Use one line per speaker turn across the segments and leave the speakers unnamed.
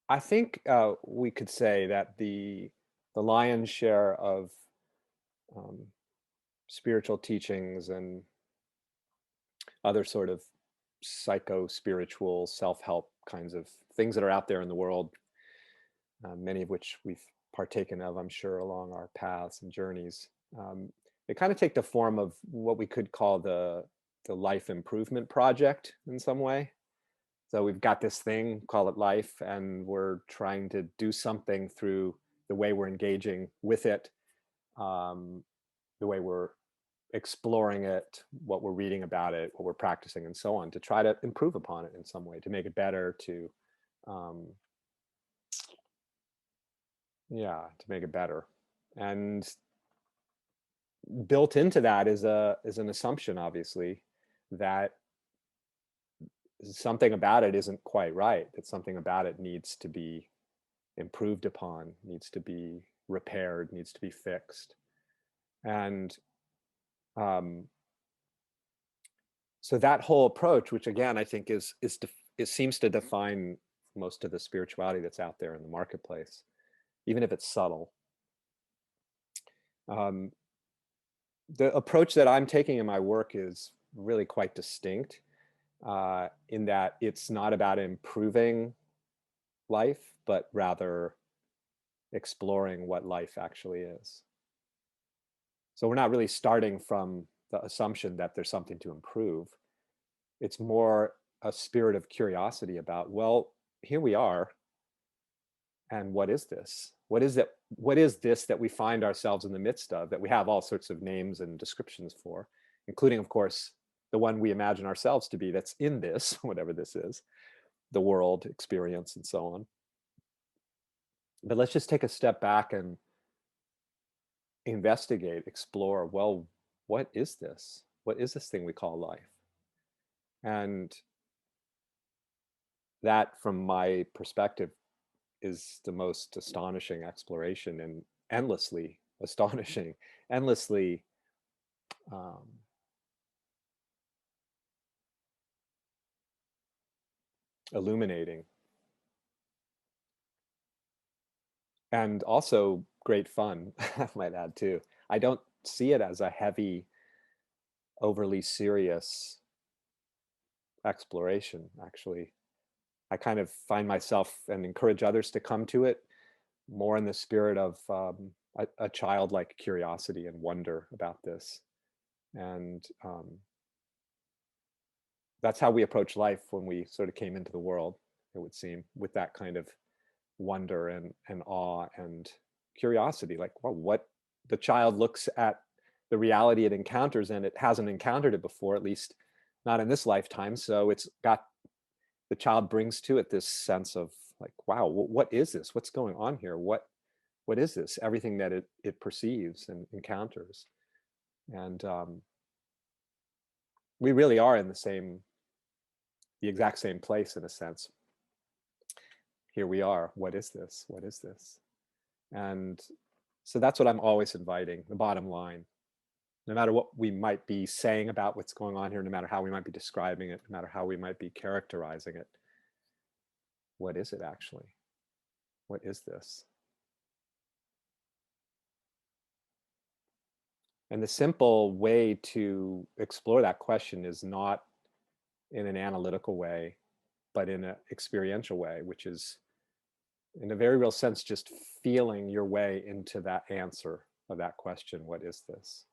I think we could say that the lion's share of um, spiritual teachings and other sort of psycho spiritual self-help kinds of things that are out there in the world, many of which we've partaken of, I'm sure, along our paths and journeys. Um, they kind of take the form of what we could call the life improvement project in some way. So we've got this thing, call it life, and we're trying to do something through the way we're engaging with it, um, the way we're exploring it, what we're reading about it, what we're practicing, and so on, to try to improve upon it in some way, to make it better, to um, yeah, to make it better. And built into that is an assumption, obviously, that something about it isn't quite right. That something about it needs to be improved upon, needs to be repaired, needs to be fixed. And um, so that whole approach, which again I think it seems to define most of the spirituality that's out there in the marketplace, even if it's subtle. Um, the approach that I'm taking in my work is really quite distinct, in that it's not about improving life, but rather exploring what life actually is. So we're not really starting from the assumption that there's something to improve. It's more a spirit of curiosity about, well, here we are, and what is this? What is it? What is this that we find ourselves in the midst of, that we have all sorts of names and descriptions for, including, of course, the one we imagine ourselves to be that's in this, whatever this is, the world, experience, and so on. But let's just take a step back and investigate, explore, well, what is this? What is this thing we call life? And that, from my perspective, is the most astonishing exploration, and endlessly astonishing, endlessly um, illuminating, and also great fun, I might add too. I don't see it as a heavy, overly serious exploration, actually. I kind of find myself and encourage others to come to it more in the spirit of a childlike curiosity and wonder about this. And that's how we approach life when we sort of came into the world, it would seem, with that kind of wonder and awe and curiosity. Like, well, what the child looks at the reality it encounters, and it hasn't encountered it before, at least not in this lifetime. So it's got the child brings to it this sense of like, wow, what is this? What's going on here? What is this? Everything that it perceives and encounters. And we really are in the exact same place in a sense. Here we are. What is this? What is this? And so that's what I'm always inviting, the bottom line. No matter what we might be saying about what's going on here, no matter how we might be describing it, no matter how we might be characterizing it, what is it actually? What is this? And the simple way to explore that question is not in an analytical way, but in an experiential way, which is, in a very real sense, just feeling your way into that answer of that question, what is this?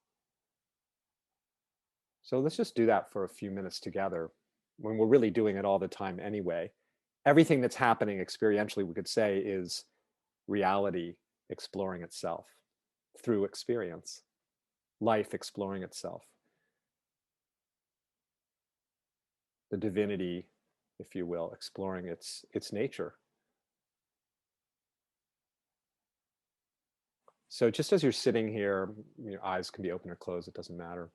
So let's just do that for a few minutes together, when we're really doing it all the time anyway. Everything that's happening experientially, we could say, is reality exploring itself through experience, life exploring itself, the divinity, if you will, exploring its nature. So just as you're sitting here, your eyes can be open or closed, it doesn't matter.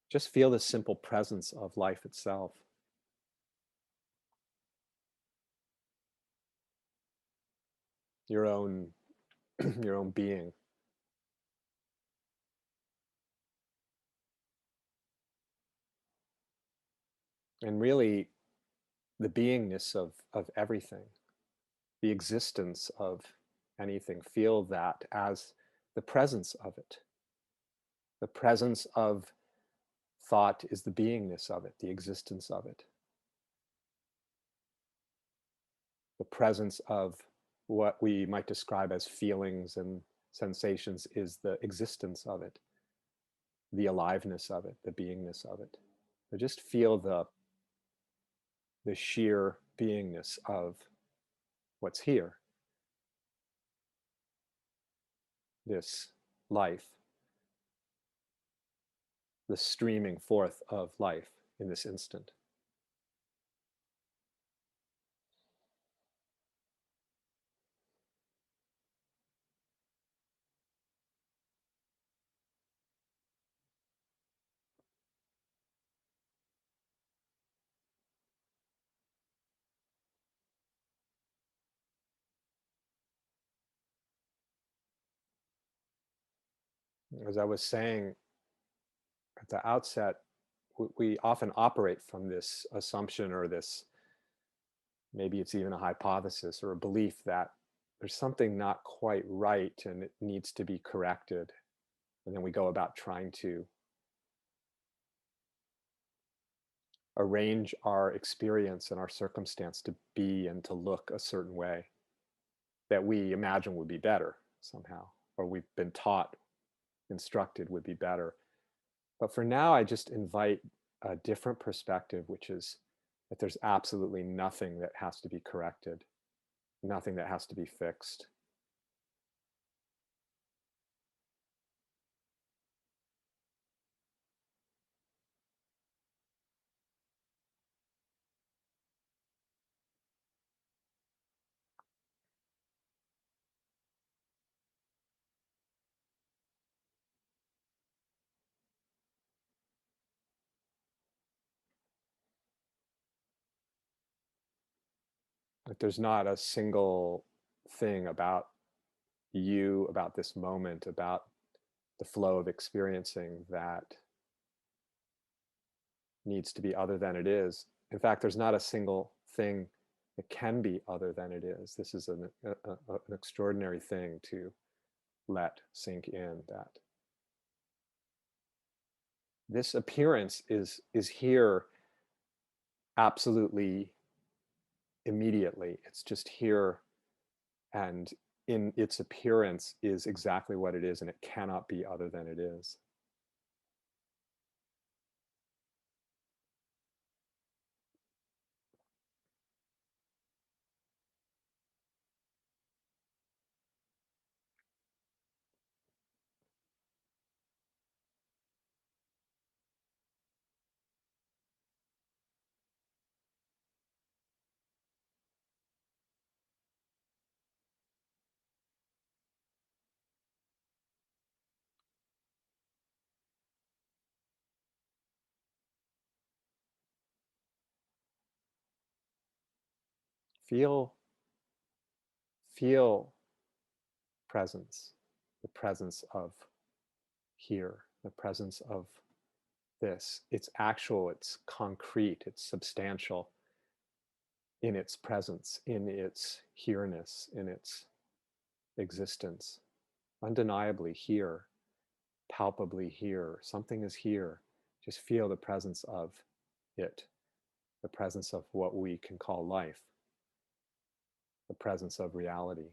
Just feel the simple presence of life itself, your own your own being. And really the beingness of everything, the existence of anything. Feel that as the presence of it. The presence of thought is the beingness of it, the existence of it. The presence of what we might describe as feelings and sensations is the existence of it, the aliveness of it, the beingness of it. So just feel the sheer beingness of what's here, this life, the streaming forth of life in this instant. As I was saying at the outset, we often operate from this assumption, or this, maybe it's even a hypothesis or a belief, that there's something not quite right and it needs to be corrected. And then we go about trying to arrange our experience and our circumstance to be and to look a certain way that we imagine would be better somehow, or we've been taught, instructed would be better. But for now, I just invite a different perspective, which is that there's absolutely nothing that has to be corrected, nothing that has to be fixed. That there's not a single thing about you, about this moment, about the flow of experiencing that needs to be other than it is. In fact, there's not a single thing that can be other than it is. This is an extraordinary thing to let sink in, that this appearance is here absolutely immediately. It's just here, and in its appearance is exactly what it is, and it cannot be other than it is. Feel, feel presence, the presence of here, the presence of this. It's actual, it's concrete, it's substantial in its presence, in its here-ness, in its existence. Undeniably here, palpably here. Something is here. Just feel the presence of it, the presence of what we can call life, the presence of reality.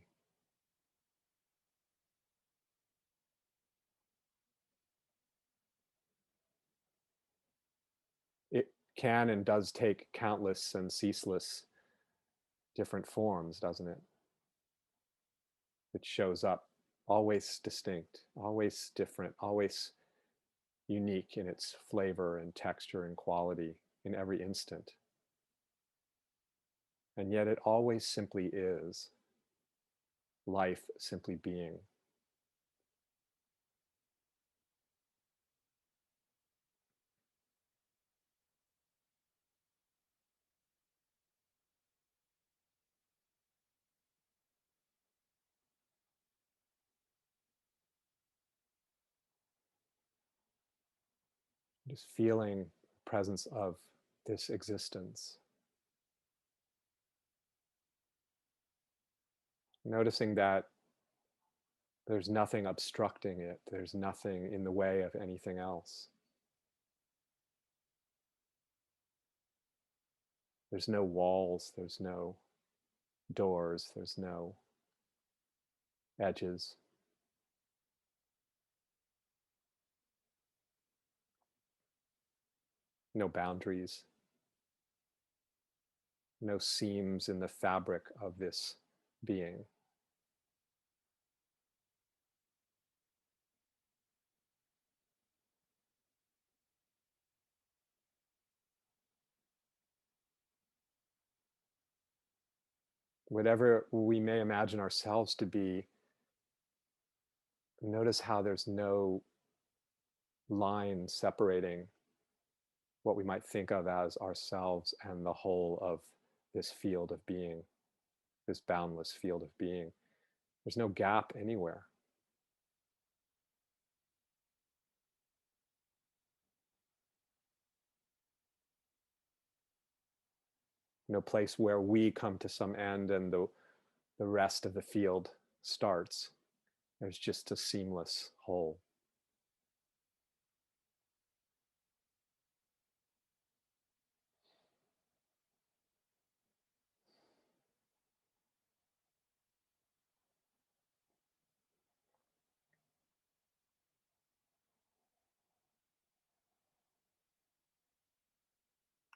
It can and does take countless and ceaseless different forms, doesn't it? It shows up always distinct, always different, always unique in its flavor and texture and quality in every instant. And yet it always simply is life, simply being. Just feeling the presence of this existence, Noticing that there's nothing obstructing it, there's nothing in the way of anything else. There's no walls, there's no doors, there's no edges. No boundaries, no seams in the fabric of this being. Whatever we may imagine ourselves to be, notice how there's no line separating what we might think of as ourselves and the whole of this field of being, this boundless field of being. There's no gap anywhere. No place where we come to some end and the rest of the field starts. There's just a seamless whole.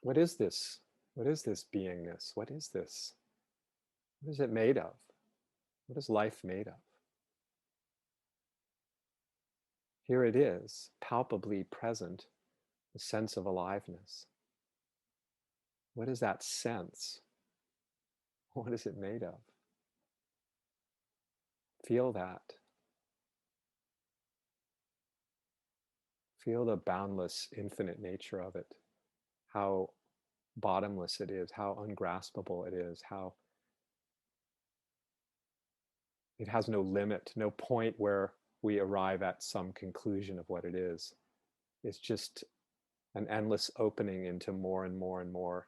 What is this? What is this beingness? What is this? What is it made of? What is life made of? Here it is, palpably present, the sense of aliveness. What is that sense? What is it made of? Feel that. Feel the boundless, infinite nature of it. How bottomless it is, how ungraspable it is, how it has no limit, no point where we arrive at some conclusion of what it is. It's just an endless opening into more and more and more.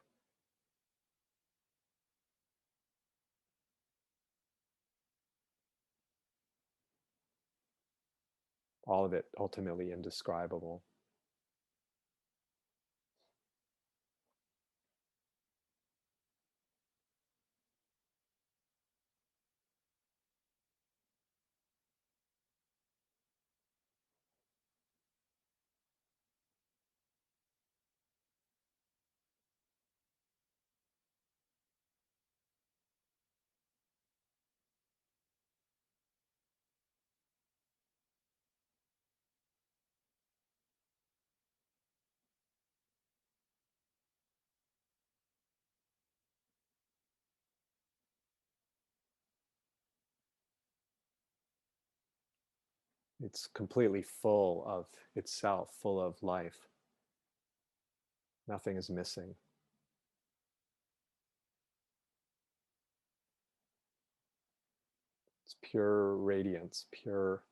All of it ultimately indescribable. It's completely full of itself, full of life. Nothing is missing. It's pure radiance, pure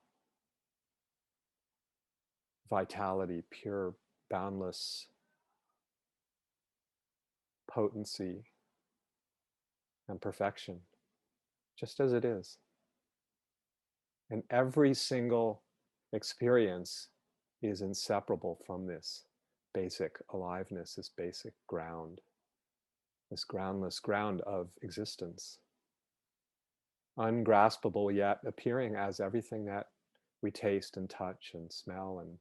vitality, pure boundless potency and perfection, just as it is. And every single experience is inseparable from this basic aliveness, this basic ground, this groundless ground of existence. Ungraspable yet appearing as everything that we taste and touch and smell and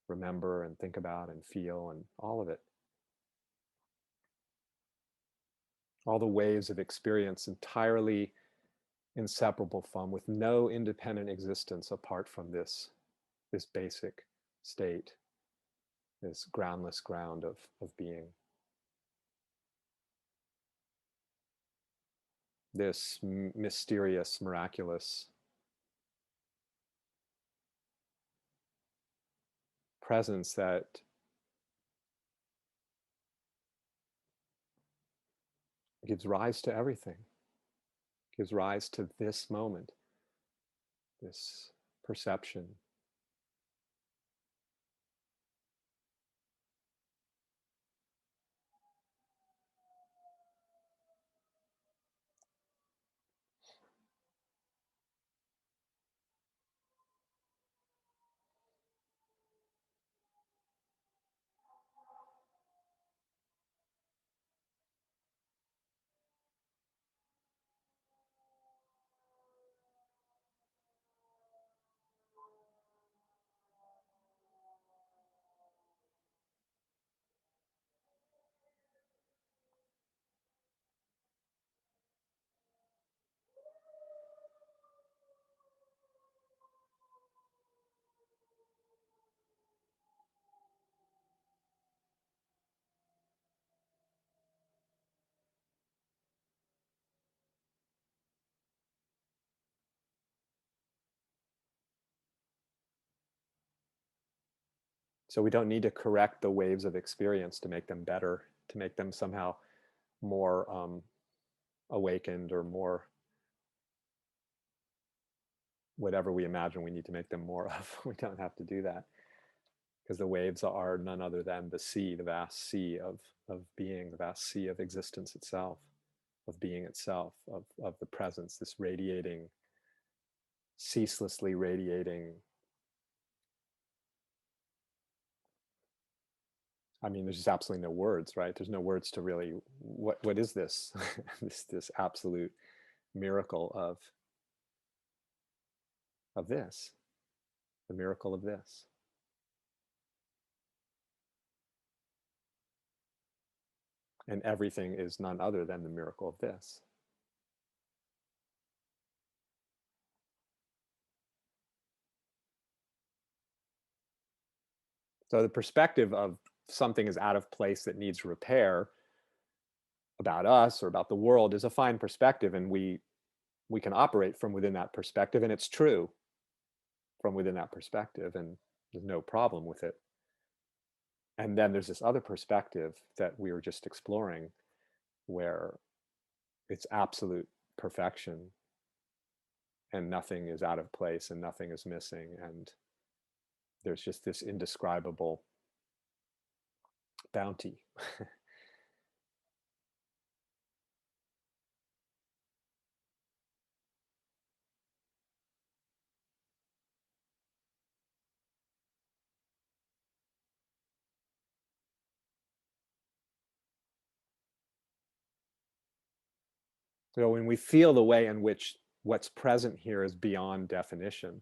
remember and think about and feel and all of it. All the waves of experience entirely inseparable from, with no independent existence apart from this basic state, this groundless ground of being. This mysterious, miraculous presence that gives rise to everything, gives rise to this moment, this perception. So we don't need to correct the waves of experience to make them better, to make them somehow more awakened or more whatever we imagine we need to make them more of. We don't have to do that, because the waves are none other than the sea, the vast sea of being, the vast sea of existence itself, of being itself, of the presence, this radiating, ceaselessly radiating. I mean, there's just absolutely no words, right? There's no words to really, what is this? This absolute miracle of this, the miracle of this. And everything is none other than the miracle of this. So the perspective of something is out of place that needs repair about us or about the world is a fine perspective, and we can operate from within that perspective, and it's true from within that perspective, and there's no problem with it. And then there's this other perspective that we were just exploring, where it's absolute perfection and nothing is out of place and nothing is missing, and there's just this indescribable bounty. So when we feel the way in which what's present here is beyond definition,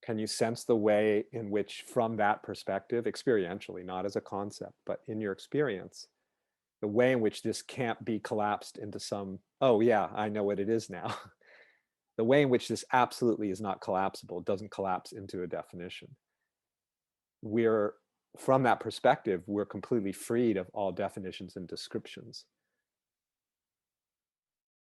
can you sense the way in which, from that perspective, experientially, not as a concept, but in your experience, the way in which this can't be collapsed into some, oh yeah, I know what it is now. The way in which this absolutely is not collapsible, doesn't collapse into a definition. We're, from that perspective, we're completely freed of all definitions and descriptions.